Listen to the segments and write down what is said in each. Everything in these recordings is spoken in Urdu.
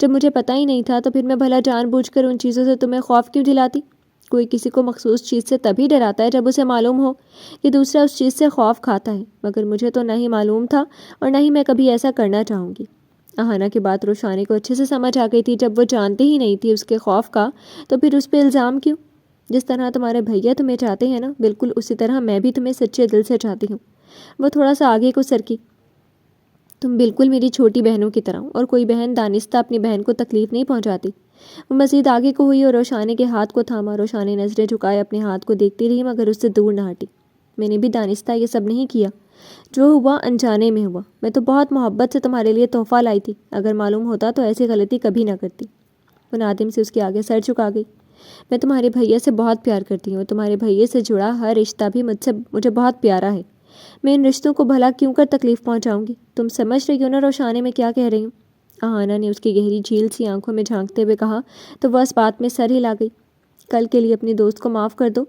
جب مجھے پتہ ہی نہیں تھا تو پھر میں بھلا جان بوجھ کر ان چیزوں سے تمہیں خوف کیوں دلاتی؟ کوئی کسی کو مخصوص چیز سے تبھی ڈراتا ہے جب اسے معلوم ہو کہ دوسرا اس چیز سے خوف کھاتا ہے، مگر مجھے تو نہ ہی معلوم تھا اور نہ ہی میں کبھی ایسا کرنا چاہوں گی۔ اہانا کی بات روشانی کو اچھے سے سمجھ آ گئی تھی۔ جب وہ جانتی ہی نہیں تھی اس کے خوف کا تو پھر اس پہ الزام کیوں؟ جس طرح تمہارے بھیا تمہیں چاہتے ہیں نا، بالکل اسی طرح میں بھی تمہیں سچے دل سے چاہتی ہوں۔ وہ تھوڑا سا آگے کو سرکی۔ تم بالکل میری چھوٹی بہنوں کی طرح ہو، اور کوئی بہن دانستہ اپنی بہن کو تکلیف نہیں پہنچاتی۔ وہ مزید آگے کو ہوئی اور روشانی کے ہاتھ کو تھاما۔ روشانی نظریں جھکائے اپنے ہاتھ کو دیکھتی رہی مگر اس سے دور نہ ہٹی۔ میں نے بھی دانستہ یہ سب نہیں کیا، جو ہوا انجانے میں ہوا۔ میں تو بہت محبت سے تمہارے لیے تحفہ لائی تھی، اگر معلوم ہوتا تو ایسی غلطی کبھی نہ کرتی۔ وہ نادم سے اس کے آگے سر جھکا گئی۔ میں تمہارے بھیا سے بہت پیار کرتی ہوں، تمہارے بھیا سے جڑا ہر رشتہ بھی مجھے بہت پیارا ہے۔ میں ان رشتوں کو بھلا کیوں کر تکلیف پہنچاؤں گی؟ تم سمجھ رہی ہو نا روشانی میں کیا کہہ رہی ہوں؟ اہانا نے اس کی گہری جھیل سی آنکھوں میں جھانکتے ہوئے کہا تو وہ اس بات میں سر ہلا گئی۔ کل کے لیے اپنی دوست کو معاف کر دو۔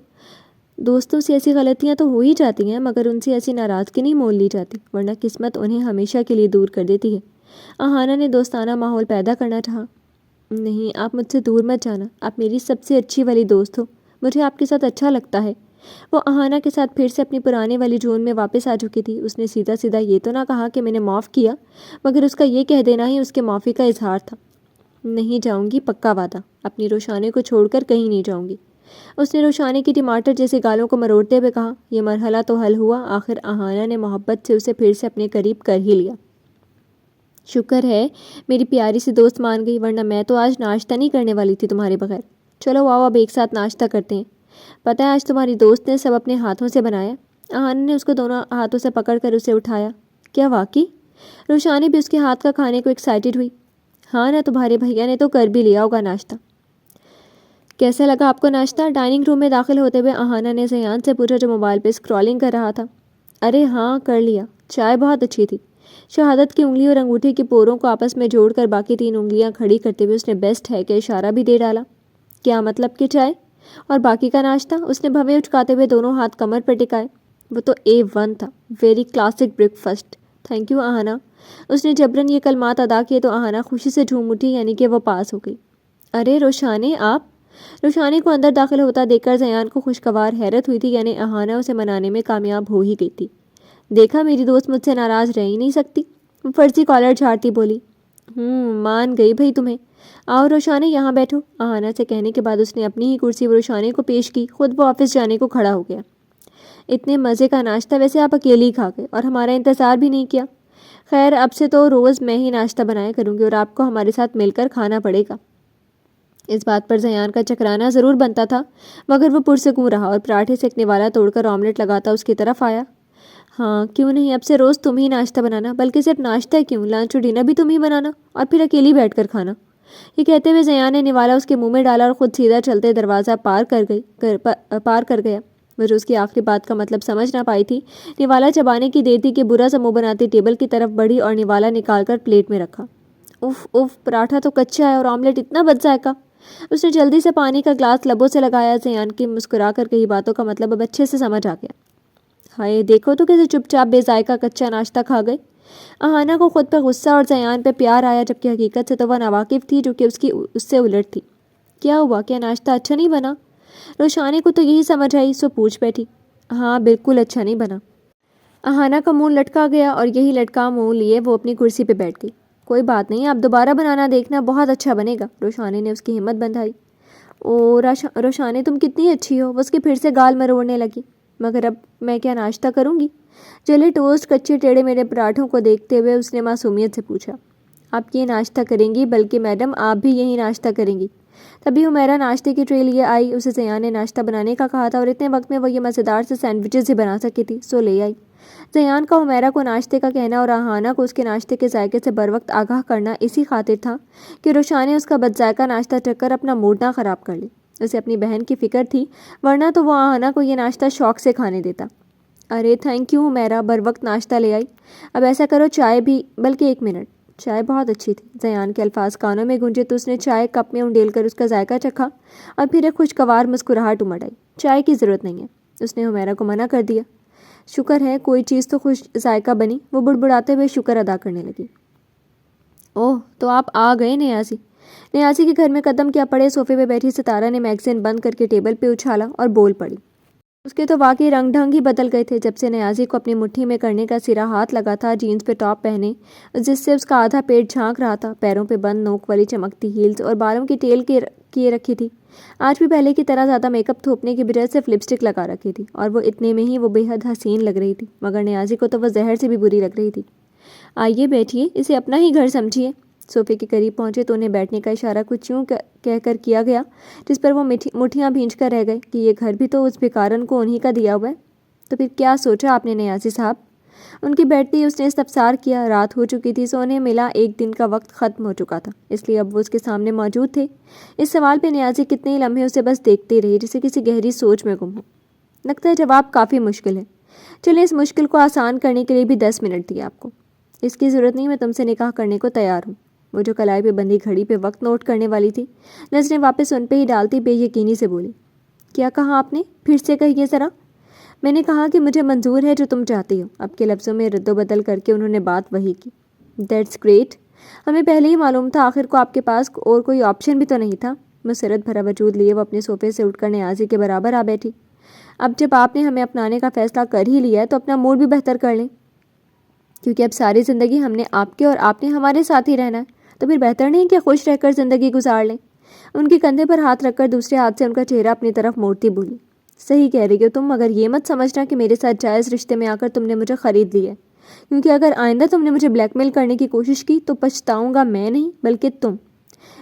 دوستوں سے ایسی غلطیاں تو ہو ہی جاتی ہیں، مگر ان سے ایسی ناراضگی نہیں مول لی جاتی، ورنہ قسمت انہیں ہمیشہ کے لیے دور کر دیتی ہے۔ اہانا نے دوستانہ ماحول پیدا کرنا چاہا۔ نہیں، آپ مجھ سے دور مت جانا، آپ میری سب سے اچھی والی دوست ہو، مجھے آپ کے ساتھ اچھا لگتا ہے۔ وہ اہانا کے ساتھ پھر سے اپنی پرانے والی جون میں واپس آ چکی تھی۔ اس نے سیدھا سیدھا یہ تو نہ کہا کہ میں نے معاف کیا، مگر اس کا یہ کہہ دینا ہی اس کے معافی کا اظہار تھا۔ نہیں جاؤں گی، پکا وعدہ، اپنی روشانی کو چھوڑ کر کہیں نہیں جاؤں گی۔ اس نے روشانی کی ٹماٹر جیسے گالوں کو مروڑتے ہوئے کہا۔ یہ مرحلہ تو حل ہوا، آخر اہانا نے محبت سے اسے پھر سے اپنے قریب کر ہی لیا۔ شکر ہے میری پیاری سی دوست مان گئی، ورنہ میں تو آج ناشتہ نہیں کرنے والی تھی تمہارے بغیر۔ چلو آؤ اب ایک ساتھ ناشتہ کرتے ہیں۔ پتہ ہے آج تمہاری دوست نے سب اپنے ہاتھوں سے بنایا۔ اہانا نے اس کو دونوں ہاتھوں سے پکڑ کر اسے اٹھایا۔ کیا واقعی؟ روشانی بھی اس کے ہاتھ کا کھانے کو ایکسائٹیڈ ہوئی۔ ہاں نا، تمہارے بھیا نے تو کر بھی لیا ہوگا ناشتہ۔ کیسا لگا آپ کو ناشتہ؟ ڈائننگ روم میں داخل ہوتے ہوئے اہانا نے زیان سے پوچھا جو موبائل پہ اسکرولنگ کر رہا تھا۔ ارے ہاں، کر لیا، چائے بہت اچھی تھی۔ شہادت کی انگلی اور انگوٹھی کی پوروں کو آپس میں جوڑ کر باقی 3 انگلیاں کھڑی کرتے ہوئے اس نے بیسٹ ہے کہ اشارہ بھی دے ڈالا۔ کیا مطلب کہ چائے اور باقی کا ناشتہ؟ اس نے بھویں اچکاتے ہوئے دونوں ہاتھ کمر پر ٹکائے۔ وہ تو A1 تھا، very classic breakfast. Thank you اہانا۔ اس نے جبراً یہ کلمات ادا کیے تو اہانا خوشی سے جھوم اٹھی، یعنی کہ وہ پاس ہو گئی۔ ارے روشانی، آپ؟ روشانی کو اندر داخل ہوتا دیکھ کر زیان کو خوشگوار حیرت ہوئی تھی، یعنی اہانا اسے منانے میں کامیاب ہو ہی گئی تھی۔ دیکھا، میری دوست مجھ سے ناراض رہ ہی نہیں سکتی۔ وہ فرضی کالر جھاڑتی بولی۔ مان گئی بھئی تمہیں۔ آؤ روشانی، یہاں بیٹھو۔ اہانا سے کہنے کے بعد اس نے اپنی ہی کرسی روشانی کو پیش کی، خود وہ آفس جانے کو کھڑا ہو گیا۔ اتنے مزے کا ناشتہ ویسے آپ اکیلے ہی کھا گئے اور ہمارا انتظار بھی نہیں کیا۔ خیر، اب سے تو روز میں ہی ناشتہ بنایا کروں گی اور آپ کو ہمارے ساتھ مل کر کھانا پڑے گا۔ اس بات پر زیان کا چکرانا ضرور بنتا تھا، مگر وہ پرسکون رہا اور پراٹھے سے ایک نوالا توڑ کر آملیٹ لگاتا اس کی طرف آیا۔ ہاں کیوں نہیں، اب سے روز تم ہی ناشتہ بنانا، بلکہ صرف ناشتہ کیوں، لنچ اور ڈنر بھی تم ہی بنانا، اور پھر اکیلی بیٹھ کر کھانا۔ یہ کہتے ہوئے زیان نے نوالا اس کے منہ میں ڈالا اور خود سیدھا چلتے دروازہ پار کر گیا۔ وہ جو اس کی آخری بات کا مطلب سمجھ نہ پائی تھی، نوالا چبانے کی دیر تھی کہ برا سا منہ بناتی ٹیبل کی طرف بڑھی اور نوالا نکال کر پلیٹ میں رکھا۔ اف، پراٹھا تو کچا ہے اور آملیٹ اتنا بد ذائقہ۔ اس نے جلدی سے پانی کا گلاس لبوں سے لگایا۔ زیان کی مسکرا کر کہی باتوں کا مطلب اب اچھے سے سمجھ آ گیا۔ ہائے دیکھو تو کیسے چپ چاپ بے ذائقہ کچا ناشتہ کھا گئے۔ اہانا کو خود پہ غصہ اور زیان پہ پیار آیا، جبکہ حقیقت سے تو وہ ناواقف تھی جو کہ اس سے الٹ تھی۔ کیا ہوا، کیا ناشتہ اچھا نہیں بنا؟ روشانی کو تو یہی سمجھ آئی، سو پوچھ بیٹھی۔ ہاں بالکل اچھا نہیں بنا۔ اہانا کا منہ لٹکا گیا اور یہی لٹکا منہ لیے وہ اپنی کرسی پہ بیٹھ گئی۔ کوئی بات نہیں، آپ دوبارہ بنانا دیکھنا، بہت اچھا بنے گا۔ روشانی نے اس کی ہمت بندھائی۔ او روشانی، تم کتنی اچھی ہو۔ وہ اس کے پھر سے گال مروڑنے لگی۔ مگر اب میں کیا ناشتہ کروں گی؟ جلے ٹوسٹ، کچے ٹیڑے میرے پراٹھوں کو دیکھتے ہوئے اس نے معصومیت سے پوچھا۔ آپ یہ ناشتہ کریں گی؟ بلکہ میڈم آپ بھی یہی ناشتہ کریں گی۔ تبھی حمیرہ ناشتے کی ٹرے لیے آئی۔ اسے زیان نے ناشتہ بنانے کا کہا تھا اور اتنے وقت میں وہ یہ مزیدار سے سینڈوچز ہی بنا سکی تھی، سو لے آئی۔ زیان کا حمیرہ کو ناشتے کا کہنا اور اہانا کو اس کے ناشتے کے ذائقے سے بر وقت آگاہ کرنا اسی خاطر تھا کہ روشانی اس کا بد ذائقہ ناشتہ چکھ کر اپنا موڈ نہ خراب کر لے۔ اسے اپنی بہن کی فکر تھی، ورنہ تو وہ اہانا کو یہ ناشتہ شوق سے کھانے دیتا۔ ارے تھینک یو حمیرہ، بر وقت ناشتہ لے آئی۔ اب ایسا کرو چائے بھی، بلکہ 1 منٹ۔ چائے بہت اچھی تھی۔ زیان کے الفاظ کانوں میں گونجے تو اس نے چائے کپ میں انڈیل کر اس کا ذائقہ چکھا اور پھر ایک خوشگوار مسکراہٹ امڑ آئی۔ چائے کی ضرورت نہیں ہے، اس نے حمیرہ کو منع کر دیا۔ شکر ہے کوئی چیز تو خوش ذائقہ بنی، وہ بڑبڑاتے ہوئے شکر ادا کرنے لگی۔ اوہ تو آپ آ گئے نیازی۔ نیازی کے گھر میں قدم کیا پڑے صوفے پہ بیٹھی ستارہ نے میگزین بند کر کے ٹیبل پہ اچھالا اور بول پڑی۔ اس کے تو واقعی رنگ ڈھنگ ہی بدل گئے تھے جب سے نیازی کو اپنی مٹھی میں کرنے کا سرا ہاتھ لگا تھا، جینز پہ ٹاپ پہنے جس سے اس کا آدھا پیٹ جھانک رہا تھا، پیروں پہ بند نوک والی چمکتی ہیلز اور بالوں کی ٹیل کیے رکھی تھی۔ آج بھی پہلے کی طرح زیادہ میک اپ تھوپنے کی بجائے صرف لپسٹک لگا رکھی تھی، اور وہ اتنے میں ہی وہ بے حد حسین لگ رہی تھی، مگر نیازی کو تو وہ زہر سے بھی بری لگ رہی تھی۔ آئیے بیٹھیے، اسے اپنا ہی گھر سمجھیے۔ صوفے کے قریب پہنچے تو انہیں بیٹھنے کا اشارہ کچھ یوں کہہ کر کیا گیا جس پر وہ مٹھیاں بھینچ کر رہ گئے کہ یہ گھر بھی تو اس بھکارن کو انہی کا دیا ہوا ہے۔ تو پھر کیا سوچا آپ نے نیازی صاحب؟ ان کی بیٹھتے ہی اس نے استفسار کیا۔ رات ہو چکی تھی، سونے ملا ایک دن کا وقت ختم ہو چکا تھا، اس لیے اب وہ اس کے سامنے موجود تھے۔ اس سوال پہ نیازی کتنے ہی لمحے اسے بس دیکھتے رہی جسے کسی گہری سوچ میں گم ہو۔ لگتا ہے جواب کافی مشکل ہے۔ چلیں اس مشکل کو آسان کرنے کے لیے بھی 10 منٹ دیے آپ کو۔ اس کی ضرورت نہیں، میں تم سے نکاح کرنے کو تیار ہوں۔ وہ جو کلائی پہ بندھی گھڑی پہ وقت نوٹ کرنے والی تھی نظریں واپس ان پہ ہی ڈالتی بے یقینی سے بولی۔ کیا کہا آپ نے؟ پھر سے کہیے ذرا۔ میں نے کہا کہ مجھے منظور ہے جو تم چاہتی ہو۔ اب کے لفظوں میں رد و بدل کر کے انہوں نے بات وہی کی۔ دیٹس گریٹ، ہمیں پہلے ہی معلوم تھا، آخر کو آپ کے پاس اور کوئی آپشن بھی تو نہیں تھا۔ مسرت بھرا وجود لیے وہ اپنے صوفے سے اٹھ کر نیازی کے برابر آ بیٹھی۔ اب جب آپ نے ہمیں اپنانے کا فیصلہ کر ہی لیا ہے تو اپنا موڈ بھی بہتر کر لیں، کیونکہ اب ساری زندگی ہم نے آپ کے اور آپ نے ہمارے ساتھ ہی رہنا ہے، تو پھر بہتر نہیں کہ خوش رہ کر زندگی گزار لیں۔ ان کے کندھے پر ہاتھ رکھ کر دوسرے ہاتھ سے ان کا چہرہ اپنی طرف موڑتی بولی۔ صحیح کہہ رہی ہو تم، مگر یہ مت سمجھنا کہ میرے ساتھ جائز رشتے میں آ کر تم نے مجھے خرید لیا ہے، کیونکہ اگر آئندہ تم نے مجھے بلیک میل کرنے کی کوشش کی تو پچھتاؤں گا میں نہیں بلکہ تم۔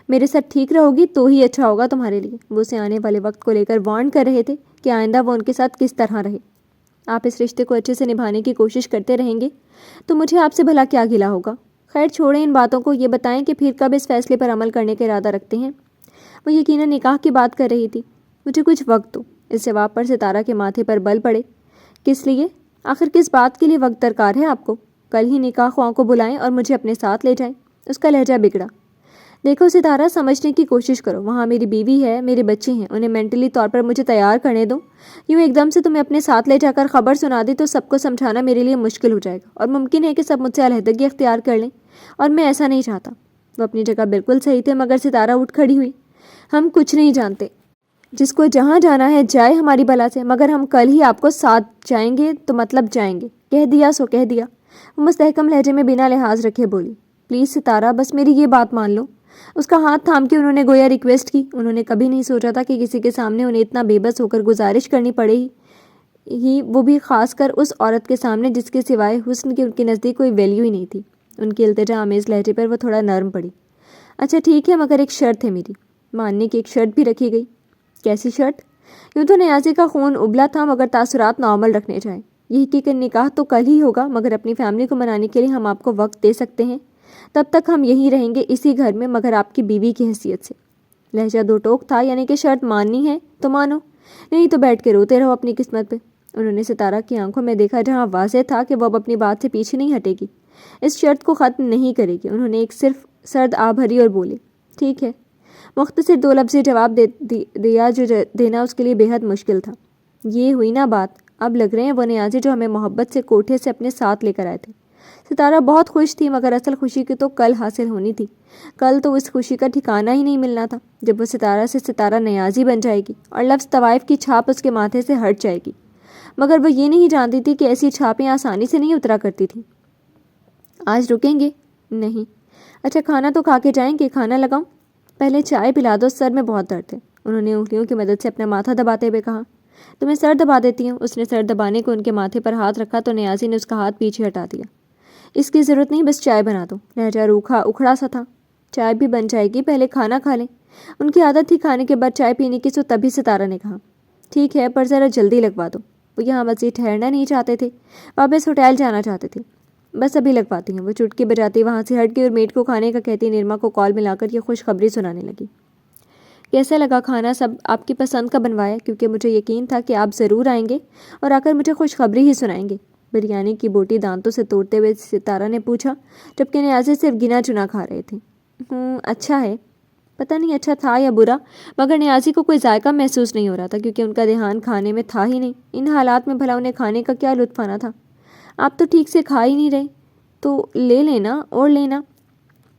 میرے ساتھ ٹھیک رہو گی تو ہی اچھا ہوگا تمہارے لیے۔ وہ اسے آنے والے وقت کو لے کر وارن کر رہے تھے کہ آئندہ وہ ان کے ساتھ کس طرح رہے۔ آپ اس رشتے کو اچھے سے نبھانے کی کوشش کرتے رہیں گے تو مجھے آپ سے بھلا کیا گلہ ہوگا۔ خیر چھوڑیں ان باتوں کو، یہ بتائیں کہ پھر کب اس فیصلے پر عمل کرنے کا ارادہ رکھتے ہیں؟ وہ یقیناً نکاح کی بات کر رہی تھی۔ مجھے کچھ وقت دو۔ اس جواب پر ستارہ کے ماتھے پر بل پڑے۔ کس لیے؟ آخر کس بات کے لیے وقت درکار ہے آپ کو؟ کل ہی نکاح خواہوں کو بلائیں اور مجھے اپنے ساتھ لے جائیں۔ اس کا لہجہ بگڑا۔ دیکھو ستارہ، سمجھنے کی کوشش کرو، وہاں میری بیوی ہے، میرے بچے ہیں، انہیں مینٹلی طور پر مجھے تیار کرنے دو۔ یوں ایک دم سے تمہیں اپنے ساتھ لے جا کر خبر سنا دی تو سب کو سمجھانا میرے لیے مشکل ہو جائے گا، اور ممکن ہے کہ سب مجھ سے علیحدگی اختیار کر لیں، اور میں ایسا نہیں چاہتا۔ وہ اپنی جگہ بالکل صحیح تھے، مگر ستارہ اٹھ کھڑی ہوئی۔ ہم کچھ نہیں جانتے، جس کو جہاں جانا ہے جائے ہماری بلا سے، مگر ہم کل ہی آپ کو ساتھ جائیں گے تو مطلب جائیں گے۔ کہہ دیا سو کہہ دیا۔ وہ مستحکم لہجے میں بنا لحاظ رکھے بولی۔ پلیز ستارہ، بس میری یہ بات مان لو۔ اس کا ہاتھ تھام کے انہوں نے گویا ریکویسٹ کی۔ انہوں نے کبھی نہیں سوچا تھا کہ کسی کے سامنے انہیں اتنا بے بس ہو کر گزارش کرنی پڑے ہی، وہ بھی خاص کر اس عورت کے سامنے جس کے سوائے حسن کی ان کے نزدیک کوئی ویلیو ہی نہیں تھی۔ ان کے التجا آمیز لہجے پر وہ تھوڑا نرم پڑی۔ اچھا ٹھیک ہے، مگر ایک شرط ہے میری۔ ماننے کی ایک شرط بھی رکھی گئی۔ کیسی شرط؟ یوں تو نیازی کا خون ابلا تھا، مگر تاثرات نارمل رکھنے چاہے۔ یہی کہ نکاح تو کل ہی ہوگا، مگر اپنی فیملی کو منانے کے لیے ہم آپ کو وقت دے سکتے ہیں۔ تب تک ہم یہیں رہیں گے اسی گھر میں، مگر آپ کی بیوی کی حیثیت سے۔ لہجہ دو ٹوک تھا، یعنی کہ شرط ماننی ہے تو مانو، نہیں تو بیٹھ کے روتے رہو اپنی قسمت پہ۔ انہوں نے ستارہ کی آنکھوں میں دیکھا، جہاں واضح تھا کہ وہ اب اپنی بات سے پیچھے نہیں ہٹے گی، اس شرط کو ختم نہیں کرے گی۔ انہوں نے ایک صرف سرد آہ بھری اور بولے، ٹھیک ہے۔ مختصر 2 لفظی جواب دیا جو دینا اس کے لیے بے حد مشکل تھا۔ یہ ہوئی نا بات۔ اب لگ رہے ہیں وہ نیازی جو ہمیں محبت سے کوٹھے سے اپنے ساتھ لے کر آئے تھے۔ ستارہ بہت خوش تھی، مگر اصل خوشی کی تو کل حاصل ہونی تھی۔ کل تو اس خوشی کا ٹھکانہ ہی نہیں ملنا تھا، جب وہ ستارہ سے ستارہ نیازی بن جائے گی اور لفظ طوائف کی چھاپ اس کے ماتھے سے ہٹ جائے گی۔ مگر وہ یہ نہیں جانتی تھی کہ ایسی چھاپیں آسانی سے نہیں اترا کرتی تھیں۔ آج رکیں گے؟ نہیں۔ اچھا کھانا تو کھا کے جائیں گے، کھانا لگاؤں؟ پہلے چائے پلا دو، سر میں بہت درد ہے۔ انہوں نے انگلیوں کی مدد سے اپنا ماتھا دباتے ہوئے کہا۔ تمہیں سر دبا دیتی ہوں۔ اس نے سر دبانے کو ان کے ماتھے پر ہاتھ رکھا تو نیازی نے اس کا ہاتھ پیچھے ہٹا دیا۔ اس کی ضرورت نہیں، بس چائے بنا دو۔ لہجہ روکھا اکھڑا سا تھا۔ چائے بھی بن جائے گی، پہلے کھانا کھا لیں۔ ان کی عادت تھی کھانے کے بعد چائے پینے کی، سو تبھی ستارہ نے کہا، ٹھیک ہے، پر ذرا جلدی لگوا دو۔ وہ یہاں مزید ٹھہرنا نہیں چاہتے تھے، واپس ہوٹل جانا چاہتے تھے۔ بس ابھی لگواتی ہیں۔ وہ چٹکی بجاتی وہاں سے ہٹ گئی اور میٹ کو کھانے کا کہتی نرما کو کال ملا کر یہ خوشخبری سنانے لگی۔ کیسا لگا کھانا؟ سب آپ کی پسند کا بنوایا، کیونکہ مجھے یقین تھا کہ آپ ضرور آئیں گے اور آ کر مجھے خوشخبری ہی سنائیں گے۔ بریانی کی بوٹی دانتوں سے توڑتے ہوئے ستارہ نے پوچھا، جبکہ نیازی صرف گنا چنا کھا رہے تھے۔ اچھا ہے۔ پتہ نہیں اچھا تھا یا برا، مگر نیازی کو کوئی ذائقہ محسوس نہیں ہو رہا تھا، کیونکہ ان کا دھیان کھانے میں تھا ہی نہیں۔ ان حالات میں بھلا انہیں کھانے کا کیا لطف آنا تھا؟ آپ تو ٹھیک سے کھا ہی نہیں رہے، تو لے لینا اور لینا۔